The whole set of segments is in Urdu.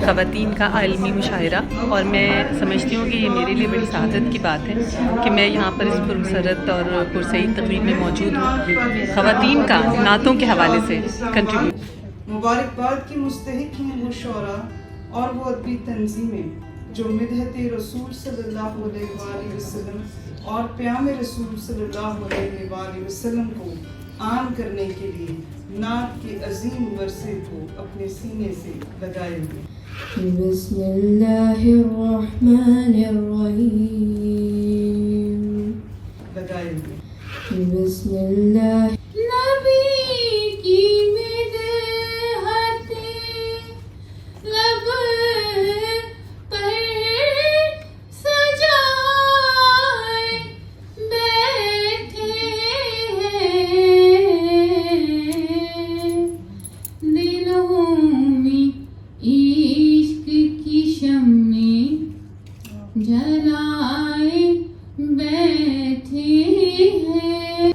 خواتین کا عالمی مشاعرہ، اور میں سمجھتی ہوں کہ یہ میرے لیے بڑی سعادت کی بات ہے کہ میں یہاں پر اس پرمسرت اور پرسعید تقریب میں موجود ہوں، خواتین کا نعتوں کے حوالے سے کنٹریبیوٹ۔ مبارکباد کی مستحق ہیں وہ شعراء اور وہ ادبی تنظیمیں جو مدحت رسول صلی اللہ علیہ وآلہ وسلم اور پیام رسول صلی اللہ علیہ وآلہ وسلم کو عام کرنے کے لیے نعت کے عظیم ورثے کو اپنے سینے سے لگائے ہوئے۔ بسم اللہ الرحمن الرحیم، لگائے ہوئے۔ بسم اللہ نبی کی مدحت لب پر سجائے بیٹھے دلوں میں عشق کی شمع جلائے بیٹھے ہیں۔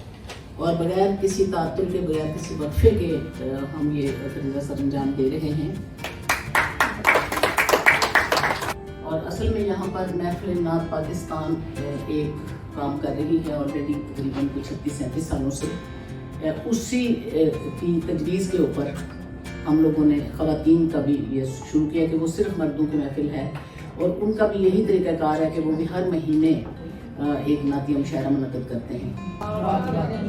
اور بغیر کسی تعطل کے، بغیر کسی وقفے کے ہم یہ فریضہ سر انجام دے رہے ہیں۔ اور اصل میں یہاں پر محفل نعت پاکستان ایک کام کر رہی ہے آلریڈی تقریباً 36-37 سالوں سے۔ اسی کی تجویز کے اوپر ہم لوگوں نے خواتین کا بھی یہ شروع کیا کہ وہ صرف مردوں کی محفل ہے، اور ان کا بھی یہی طریقہ کار ہے کہ وہ بھی ہر مہینے ایک نعتیہ مشاعرہ منعقد کرتے ہیں۔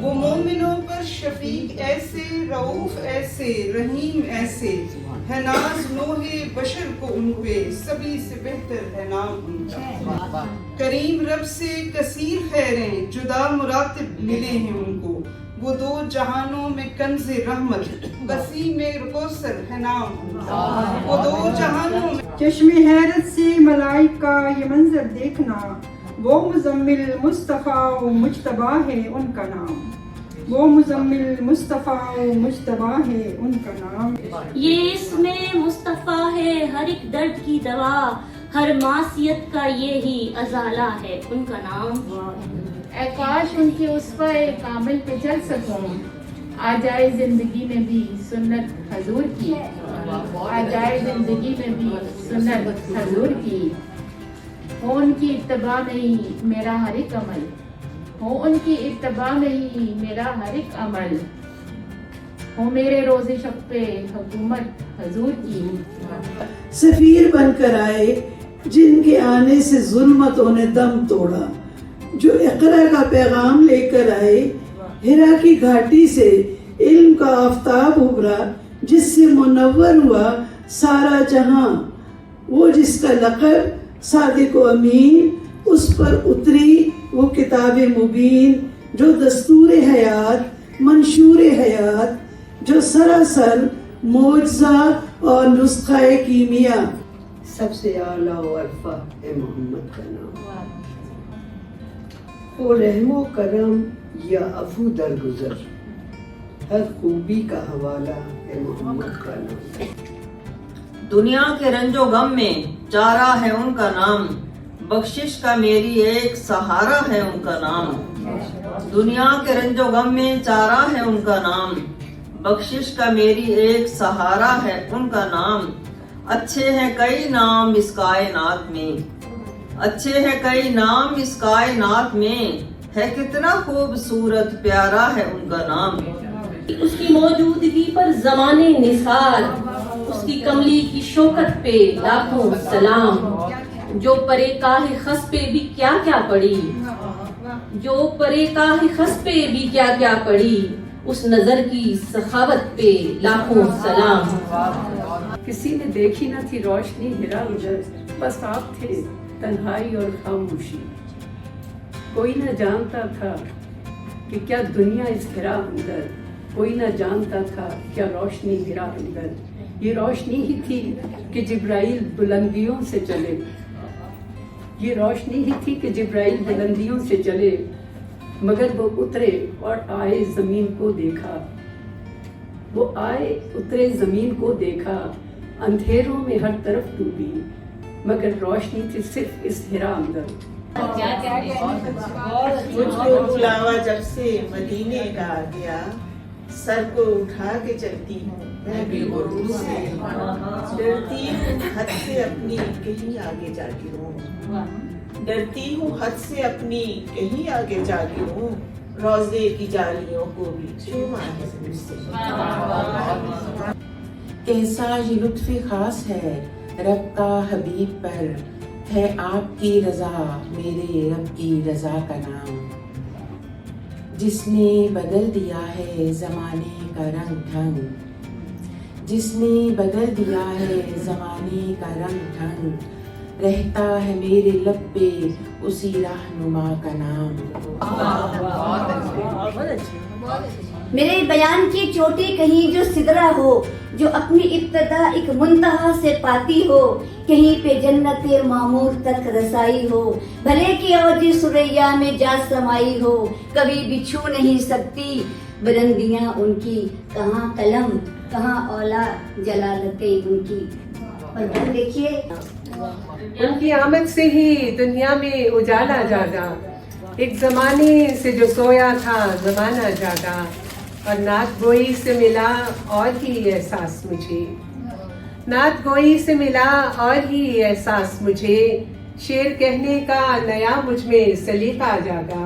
وہ مومنوں پر شفیق ایسے، رؤوف ایسے، رحیم ایسے ہے، ناز نوح بشر کو ان پہ سبھی سے بہتر ہے نام ان کا۔ کریم رب سے کثیر خیریں جدا مراتب ملے ہیں ان کو، وہ دو جہانوں میں کنز رحمت وسیع میں کوثر ہے نام ان کا۔ وہ دو جہانوں میں چشم حیرت سے ملائک کا یہ منظر دیکھنا، وہ مزمل مصطفیٰ و مجتبیٰ ہے ان کا نام، وہ مزمل مصطفیٰ و مجتبیٰ ہے ان کا نام۔ یہ اسم مصطفیٰ ہے ہر ایک درد کی دوا، ہر معصیت کا یہی ازالہ ہے ان کا نام۔ اے کاش ان کے اسوہ کامل پہ چل سکوں، آ جائے زندگی میں بھی سنت حضور کی، آ جائے زندگی میں بھی سنت حضور کی۔ ہو ان کی اتباع میں ہی میرا ہر ایک عمل، ہو ان کی اتباع میں ہی میرا ہر ایک عمل، ہو میرے روز شب پہ حکومت حضور کی۔ سفیر بن کر آئے جن کے آنے سے ظلمتوں نے دم توڑا، جو اقرا کا پیغام لے کر آئے، ہرا کی گھاٹی سے علم کا آفتاب ابھرا جس سے منور ہوا سارا جہاں، وہ جس کا لقب صادق و امین، اس پر اتری وہ کتاب مبین، جو دستور حیات منشور حیات، جو سراسر معجزہ اور نسخہ کیمیا، سب سے اعلیٰ و عرفہ ہے محمد کا نام۔ وہ رحم و کرم یا عفو درگزر، ہر خوبی کا حوالہ ہے محمد کا نام۔ دنیا کے رنج و غم میں چارہ ہے ان کا نام، بخشش کا میری ایک سہارا ہے ان کا نام۔ دنیا کے رنج و غم میں چارہ ہے ان کا نام، بخشش کا میری ایک سہارا ہے ان کا نام۔ اچھے ہیں کئی نام اس کائنات میں، اچھے ہیں کئی نام اس کائنات میں، ہے کتنا خوبصورت پیارا ہے ان کا نام۔ اس کی موجودگی پر زمانے نثار، اس کی کملی کی شوکت پہ لاکھوں سلام، جو پرے کاہ خس پہ بھی کیا کیا پڑی، جو پرے کاہ خس پہ بھی کیا کیا پڑی، اس نظر کی سخاوت پہ لاکھوں سلام۔ کسی نے دیکھی نہ تھی روشنی ہرا ادھر، بس آپ تھے تنہائی اور خاموشی، کوئی نہ جانتا تھا کہ کیا دنیا اس ہرا اندر، کوئی نہ جانتا تھا کیا روشنی ہرا اندر۔ یہ روشنی ہی تھی کہ جبرائیل بلندیوں سے چلے، یہ روشنی ہی تھی کہ جبرائیل بلندیوں سے چلے، مگر وہ اترے اور آئے زمین کو دیکھا، وہ آئے اترے زمین کو دیکھا، اندھیروں میں ہر طرف ڈوبی، مگر روشنی تھی صرف اس ہرا اندر۔ مجھ کو بلاوا جب سے مدینے کا آ گیا، سر کو اٹھا کے چلتی ہوں میں بھی غرور سے، ڈرتی ہوں حد سے اپنی کہیں آگے جاتی ہوں، ڈرتی ہوں حد سے اپنی کہیں آگے جاتی ہوں، روزے کی جالیوں کو بھی چوما ہے مجھ سے۔ کیسا یہ لطف خاص ہے رب کا حبیب پر، ہے آپ کی رضا میرے رب کی رضا کا نام، جس نے بدل دیا ہے زمانے کا رنگ ڈھنگ، جس نے بدل دیا ہے زمانے کا رنگ ڈھنگ، رہتا ہے میرے لب پہ اسی رہنما کا نام۔ میرے بیان کی چوٹی کہیں جو سدرا ہو، جو اپنی ابتدا ایک منتہا سے پاتی ہو، کہیں پہ جنت معمور تک رسائی ہو، بھلے کی اوجی سریا میں جا سمائی ہو، کبھی بھی چھو نہیں سکتی بلندیاں ان کی، کہاں قلم کہاں اولا جلالتیں ان کی۔ اور پھر دیکھیے ان کی آمد سے ہی دنیا میں اجالا جاگا، ایک زمانے سے جو سویا تھا زمانہ جاگا، اور نعت گوئی سے ملا اور ہی احساس مجھے، نعت گوئی سے ملا اور ہی احساس مجھے، شعر کہنے کا نیا مجھ میں سلیقہ جاگا۔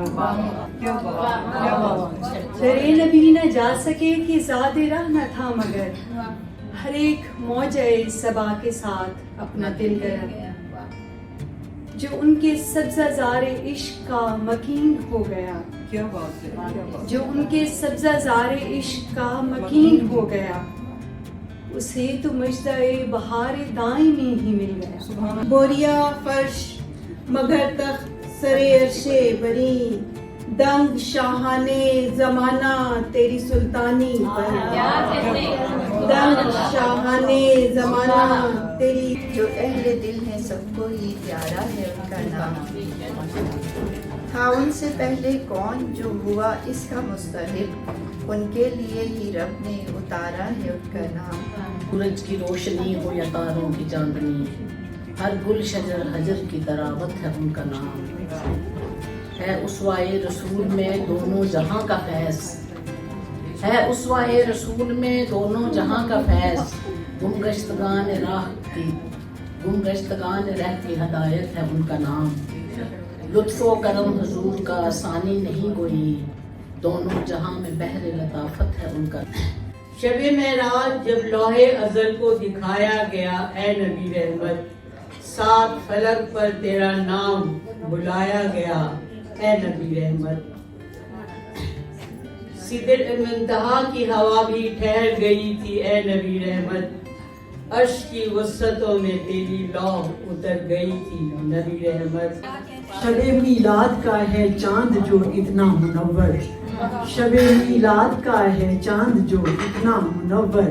درے نبی نہ جا سکے کہ زاد راہ نہ تھا، مگر ہر ایک موجے صبا کے ساتھ اپنا دل گیا، جو ان کے سبزہ زار عشق کا مکین ہو گیا، جو ان کے سبزہ زار عشق کا مکین ہو گیا، اسے تو مجدہ بہار دائمی ہی مل گیا۔ بوریا فرش مگر تخت سرے عرش بری، دنگ شاہانے زمانہ تیری سلطانی پر، دنگ شاہانے زمانہ تیری۔ جو اہل دل ہیں سب کو ہی پیارا ہے ان کا نام، تھا ان سے پہلے کون جو ہوا اس کا مستحق، ان کے لیے ہی رب نے اتارا ہے ان کا نام۔ سورج کی روشنی ہو یا تاروں کی چاندنی، ہر گل شجر حجر کی طراوت ہے ان کا نام، ہے اسوائے رسول میں دونوں جہاں کا فیض، ہے اسوائے رسول میں دونوں جہاں کا فیض، گمگشتگان راہ کی گمگشتگان رہ کی ہدایت ہے ان کا نام، لطف و کرم حضور کا ثانی نہیں کوئی، دونوں جہاں میں بحر لطافت ہے ان کا نام۔ شب معراج جب لوح ازل کو دکھایا گیا اے نبی رحمت، سات فلک پر تیرا نام بلایا گیا اے نبی رحمت، سدر منتہا کی ہوا بھی ٹھہر گئی تھی اے نبی رحمت، عرش کی وسعتوں میں تیری لوح اتر گئی تھی نبی رحمت۔ شب میلاد کا ہے چاند جو اتنا منور، شب میلاد کا ہے چاند جو اتنا منور،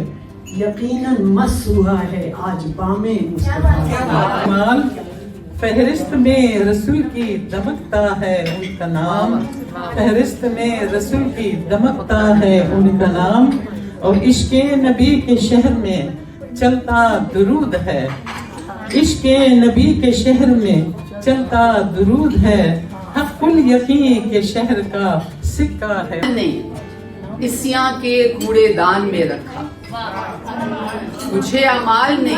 یقیناً مس ہوا ہے آج بام مصطفیٰ۔ فہرست میں رسول کی دمکتا ہے ان کا نام، فہرست میں رسول کی دمکتا ہے ان کا نام، اور عشق نبی کے شہر میں چلتا درود ہے، عشق نبی کے شہر میں چلتا درود ہے، حق الیقین کے شہر کا سکہ ہے۔ اسیاں کے کوڑے دان میں رکھا، مجھے اعمال نے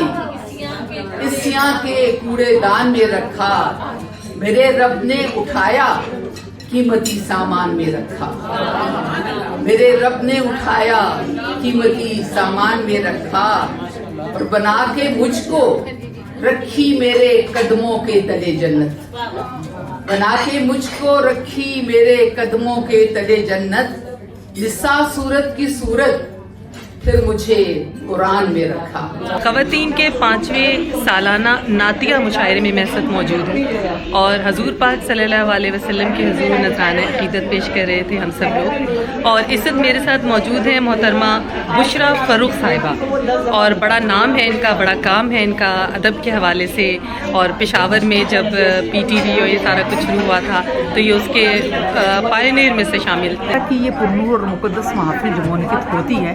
اسیاں کے کوڑے دان میں رکھا، میرے رب نے اٹھایا قیمتی سامان میں رکھا، میرے رب نے اٹھایا قیمتی سامان میں رکھا، اور بنا کے مجھ کو رکھی میرے قدموں کے تلے جنت، بنا کے مجھ کو رکھی میرے قدموں کے تلے جنت، نساء صورت کی صورت پھر مجھے قرآن میں رکھا۔ خواتین کے 5ویں سالانہ نعتیہ مشاعرے میں میں اس وقت موجود ہوں، اور حضور پاک صلی اللہ علیہ وسلم کے حضور نذرانہ عقیدت پیش کر رہے تھے ہم سب لوگ، اور اس وقت میرے ساتھ موجود ہیں محترمہ بشرا فاروق صاحبہ، اور بڑا نام ہے ان کا، بڑا کام ہے ان کا ادب کے حوالے سے، اور پشاور میں جب PTV اور یہ سارا کچھ شروع ہوا تھا تو یہ اس کے پائنیئر میں سے شامل تھے۔ کہ یہ پرنور اور مقدس محافل جو منعقد ہوتی ہے